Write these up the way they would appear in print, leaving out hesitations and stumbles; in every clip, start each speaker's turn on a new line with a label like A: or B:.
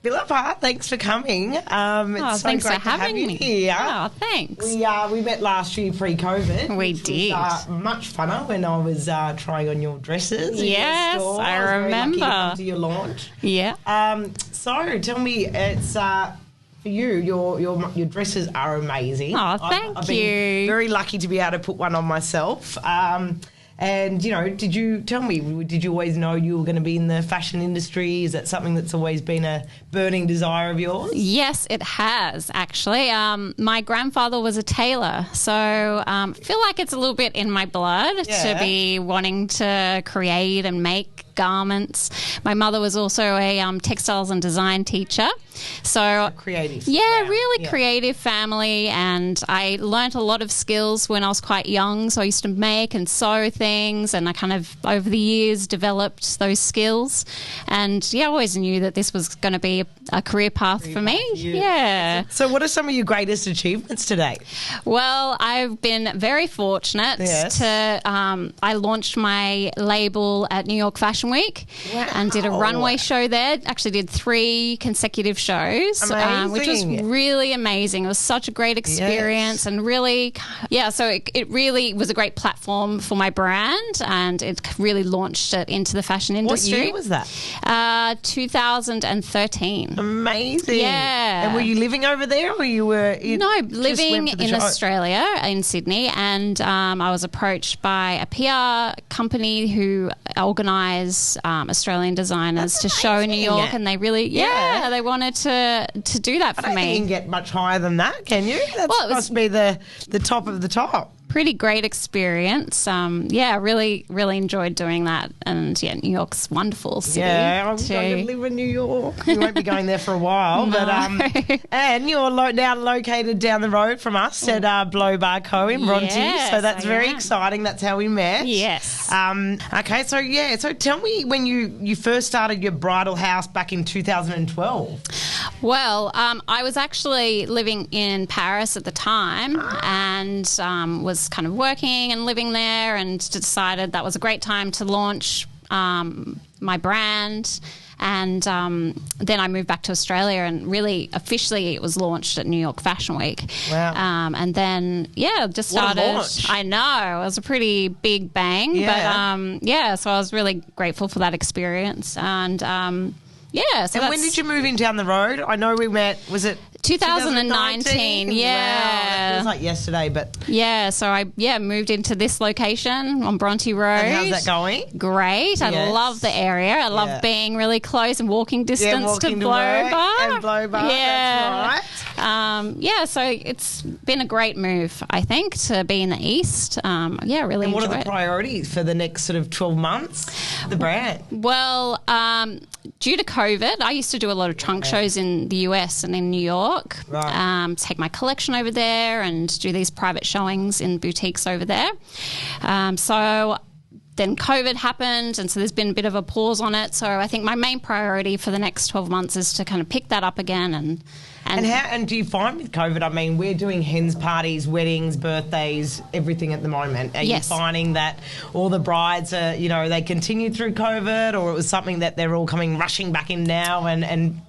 A: Philippa, thanks for coming. It's
B: thanks
A: so
B: for
A: great to have
B: having
A: you
B: me.
A: here.
B: Oh, thanks.
A: We met last year pre-COVID.
B: We
A: which
B: did.
A: Was, much funner when I was trying on your dresses. In
B: Yes,
A: your store.
B: I
A: was very lucky
B: remember.
A: to come to your launch.
B: Yeah.
A: So tell me, it's for you. Your dresses are amazing.
B: Oh, thank
A: I've
B: you.
A: been very lucky to be able to put one on myself. And, did you always know you were going to be in the fashion industry? Is that something that's always been a burning desire of yours?
B: Yes, it has, actually. My grandfather was a tailor, so I feel like it's a little bit in my blood to be wanting to create and make garments. My mother was also a textiles and design teacher. So
A: creative.
B: Yeah, really creative family, and I learnt a lot of skills when I was quite young. So I used to make and sew things, and I kind of over the years developed those skills. And I always knew that this was going to be a career path for me. Yeah.
A: So what are some of your greatest achievements today?
B: Well, I've been very fortunate to I launched my label at New York Fashion Week and did a runway show there. Actually did 3 consecutive shows, which was really amazing. It was such a great experience and really, so it really was a great platform for my brand, and it really launched it into the fashion industry.
A: What year was that?
B: 2013.
A: Amazing.
B: Yeah.
A: And were you living over there, or you were
B: living in Australia, in Sydney, and I was approached by a PR company who organise Australian designers to show in New York, and they really, they wanted to do that for me.
A: I don't think you can get much higher than that, can you? That must be the top of the top.
B: Pretty great experience. Really, really enjoyed doing that. And New York's wonderful city.
A: Yeah, I'm going to live in New York. You won't be going there for a while, but and you're now located down the road from us at Blow Bar Co in Bronte. So that's very exciting. That's how we met.
B: Yes.
A: Okay, so tell me when you first started your bridal house back in 2012.
B: Well, I was actually living in Paris at the time, and was kind of working and living there, and decided that was a great time to launch my brand. And then I moved back to Australia, and really officially it was launched at New York Fashion Week.
A: Wow.
B: And then, just started. What a launch. I know. It was a pretty big bang.
A: Yeah.
B: But, so I was really grateful for that experience. And, so
A: when did you move in down the road? I know we met, was it
B: 2019? Yeah.
A: Wow. It was like yesterday, but...
B: Yeah, so I moved into this location on Bronte Road.
A: And how's that going?
B: Great. I love the area. I love being really close and walking distance to Blow Bar.
A: And Blow Bar, that's right.
B: So it's been a great move, I think, to be in the East. Really enjoy it.
A: And what are the priorities for the next sort of 12 months, the brand?
B: Well, due to COVID, I used to do a lot of trunk shows in the US and in New York. Take my collection over there and do these private showings in boutiques over there. So then COVID happened, and so there's been a bit of a pause on it. So I think my main priority for the next 12 months is to kind of pick that up again. And
A: do you find with COVID, I mean, we're doing hens parties, weddings, birthdays, everything at the moment. Are you finding that all the brides are, they continued through COVID, or it was something that they're all coming rushing back in now and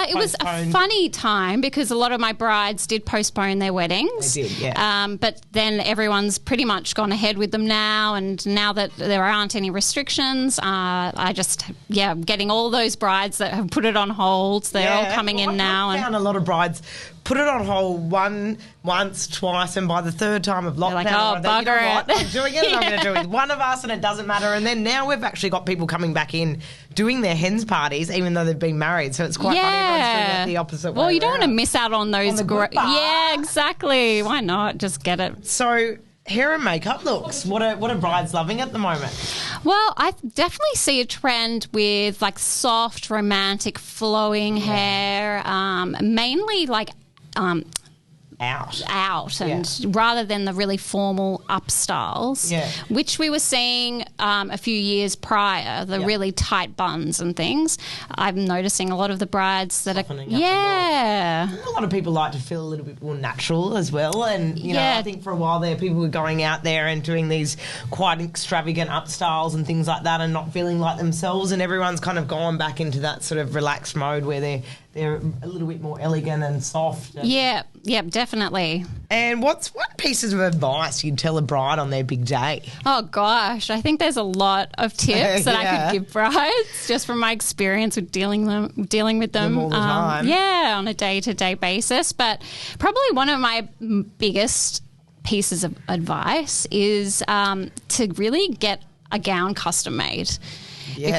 B: it was a funny time because a lot of my brides did postpone their weddings.
A: They did, yeah.
B: But then everyone's pretty much gone ahead with them now, and now that there aren't any restrictions, I just, getting all those brides that have put it on hold, they're all coming in now.
A: I found a lot of brides put it on hold once, twice, and by the third time of lockdown,
B: like, bugger it.
A: I'm doing it, and I'm going to do it with one of us, and it doesn't matter. And then now we've actually got people coming back in doing their hens parties, even though they've been married. So it's quite funny. Everyone's doing it the opposite way.
B: Well, you don't want to miss out on those.
A: Yeah,
B: exactly. Why not? Just get it.
A: So hair and makeup looks. What are brides loving at the moment?
B: Well, I definitely see a trend with like soft, romantic, flowing hair, mainly like out and rather than the really formal up styles, which we were seeing a few years prior, the really tight buns and things. I'm noticing a lot of the brides that
A: softening
B: are
A: a lot of people like to feel a little bit more natural as well, and you know, I think for a while there people were going out there and doing these quite extravagant up styles and things like that and not feeling like themselves, and everyone's kind of gone back into that sort of relaxed mode where they're a little bit more elegant and soft.
B: Yeah, definitely.
A: And what pieces of advice you'd tell a bride on their big day?
B: Oh, gosh. I think there's a lot of tips that I could give brides just from my experience with dealing with them
A: all the time.
B: Yeah, on a day-to-day basis. But probably one of my biggest pieces of advice is to really get a gown custom made. Yes.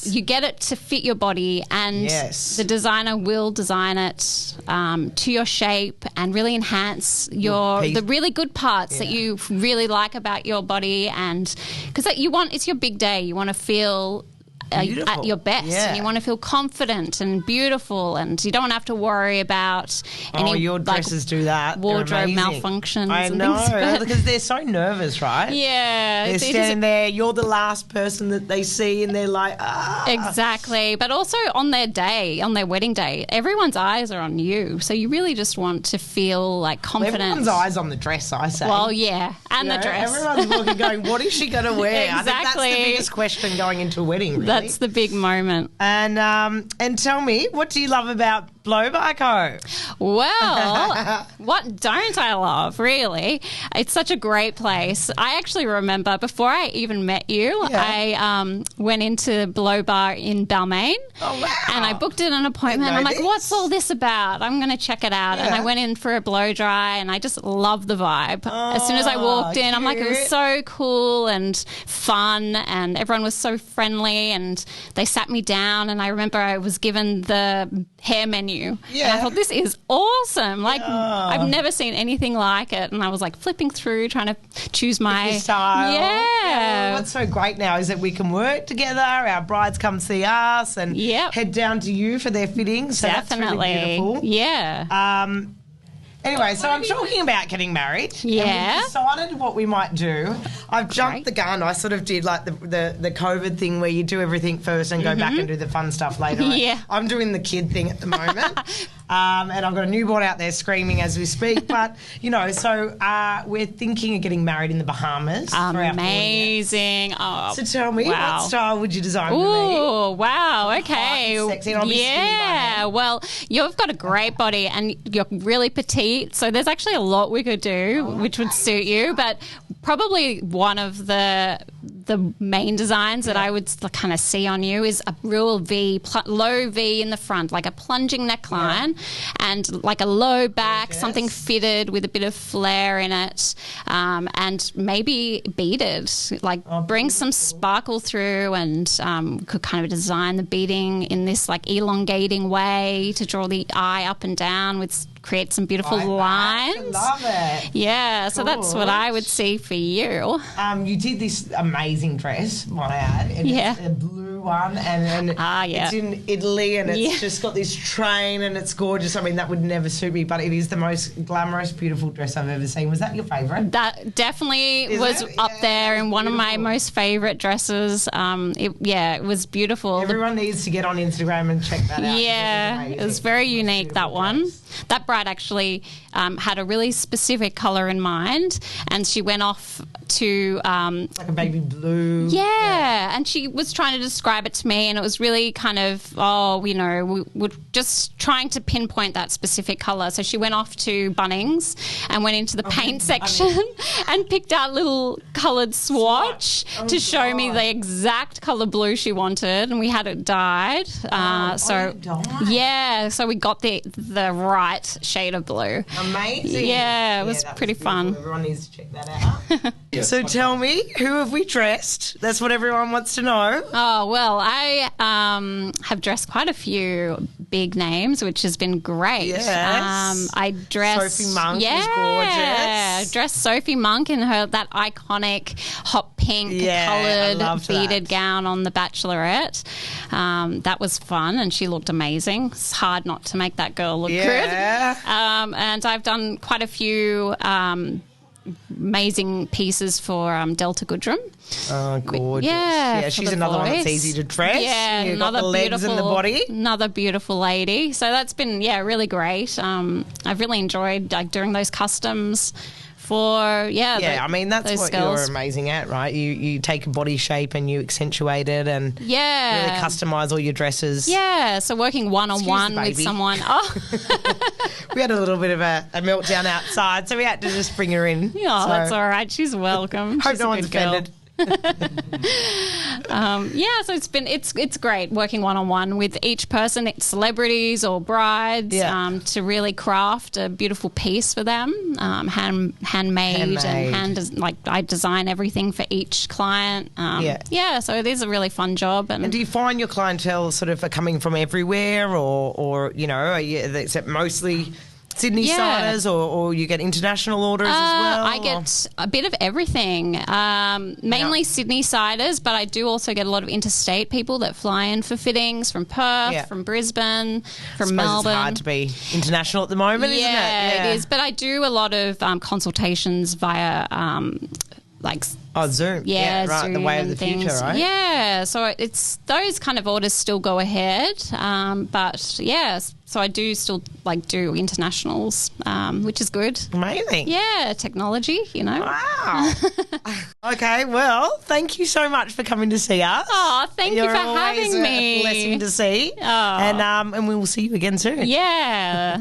B: Because you get it to fit your body, and the designer will design it to your shape and really enhance the really good parts that you really like about your body. And because it's your big day, you want to feel at your best, and you want to feel confident and beautiful, and you don't have to worry about any
A: your dresses do that
B: wardrobe malfunctions.
A: I know, because they're so nervous, right?
B: Yeah,
A: they're standing there. You're the last person that they see, and they're like,
B: Exactly, but also on their wedding day, everyone's eyes are on you, so you really just want to feel like confident.
A: Everyone's eyes on the dress, I say.
B: Well, yeah, and the dress.
A: Everyone's looking, going, "What is she going to wear?"
B: Exactly.
A: I think that's the biggest question going into a wedding. Really.
B: That's the big moment.
A: And tell me, what do you love about Blow Bar Co?
B: Well, what don't I love, really? It's such a great place. I actually remember before I even met you, I went into Blow Bar in Balmain.
A: Oh, wow.
B: And I booked in an appointment. I'm like, what's all this about? I'm going to check it out. And I went in for a blow dry, and I just loved the vibe. As soon as I walked in, I'm like, it was so cool and fun, and everyone was so friendly, and they sat me down, and I remember I was given the hair menu. Yeah. And I thought, this is awesome. Like, I've never seen anything like it. And I was like flipping through, trying to choose my
A: style.
B: Yeah.
A: What's so great now is that we can work together. Our brides come see us and head down to you for their fittings. So
B: definitely.
A: That's really beautiful.
B: Yeah.
A: Anyway, so I'm talking about getting married.
B: Yeah.
A: And we've decided what we might do. I've jumped the gun. I sort of did like the COVID thing where you do everything first and go back and do the fun stuff later.
B: Yeah.
A: I'm doing the kid thing at the moment. And I've got a newborn out there screaming as we speak. But, so we're thinking of getting married in the Bahamas.
B: Amazing.
A: So tell me, what style would you design for me?
B: Oh, wow. Okay.
A: Sexy, and I'll be skinny.
B: Well, you've got a great body and you're really petite. So there's actually a lot we could do which would suit you. But probably one of the main designs that I would kind of see on you is a real low V in the front, like a plunging neckline and like a low back, something fitted with a bit of flare in it, and maybe beaded, like bring some sparkle through, and could kind of design the beading in this like elongating way to draw the eye up and down create some beautiful lines.
A: I love it.
B: Yeah,
A: cool.
B: So that's what I would see for you.
A: You did this amazing dress, might I add. And it's a blue one, and it's in Italy, and it's just got this train, and it's gorgeous. I mean, that would never suit me, but it is the most glamorous, beautiful dress I've ever seen. Was that your favourite?
B: That definitely was up there in one of my most favourite dresses. It was beautiful.
A: Everyone needs to get on Instagram and check that out.
B: Yeah, it was very unique, that one. That bride actually had a really specific colour in mind, and she went off to
A: like a baby blue.
B: Yeah, and she was trying to describe it to me, and it was really kind of we were just trying to pinpoint that specific colour. So she went off to Bunnings and went into the paint section and picked out a little coloured swatch to show me the exact colour blue she wanted, and we had it dyed. So we got the right shade of blue.
A: Amazing.
B: Yeah, it was pretty fun.
A: Everyone needs to check that out. So tell me, who have we dressed? That's what everyone wants to know.
B: Oh, well, I have dressed quite a few big names, which has been great.
A: Yes.
B: I dressed
A: Sophie Monk was gorgeous.
B: Yeah, dressed Sophie Monk in that iconic hot pink coloured beaded gown on The Bachelorette. That was fun, and she looked amazing. It's hard not to make that girl look good. And I've done quite a few amazing pieces for Delta Goodrem.
A: Oh, gorgeous.
B: Yeah,
A: she's another one that's easy to dress.
B: Yeah,
A: You've got the legs and the body.
B: Another beautiful lady. So that's been, really great. I've really enjoyed doing those customs for
A: I mean, that's what
B: skills.
A: you're amazing at, right? You take a body shape and you accentuate it and really customise all your dresses.
B: Yeah, so working one-on-one with someone. Oh.
A: We had a little bit of a meltdown outside, so we had to just bring her in.
B: Yeah, so that's all right. She's welcome.
A: Hope no one's offended.
B: So it's great working one-on-one with each person, celebrities or brides, to really craft a beautiful piece for them, handmade. And I design everything for each client. So it is a really fun job.
A: And do you find your clientele sort of are coming from everywhere, or is it mostly Sydney siders, or you get international orders as well?
B: I get a bit of everything. Mainly Sydney siders, but I do also get a lot of interstate people that fly in for fittings from Perth, from Brisbane, from Melbourne.
A: It's hard to be international at the moment, isn't it?
B: Yeah, it is. But I do a lot of consultations via
A: Zoom.
B: Zoom
A: the way of the future, right?
B: Yeah, so it's those kind of orders still go ahead, so I do still do internationals, which is good.
A: Amazing.
B: Yeah, technology,
A: Wow. Okay, well, thank you so much for coming to see us.
B: Oh, thank you for having me.
A: A blessing to see.
B: Oh.
A: And we will see you again soon.
B: Yeah.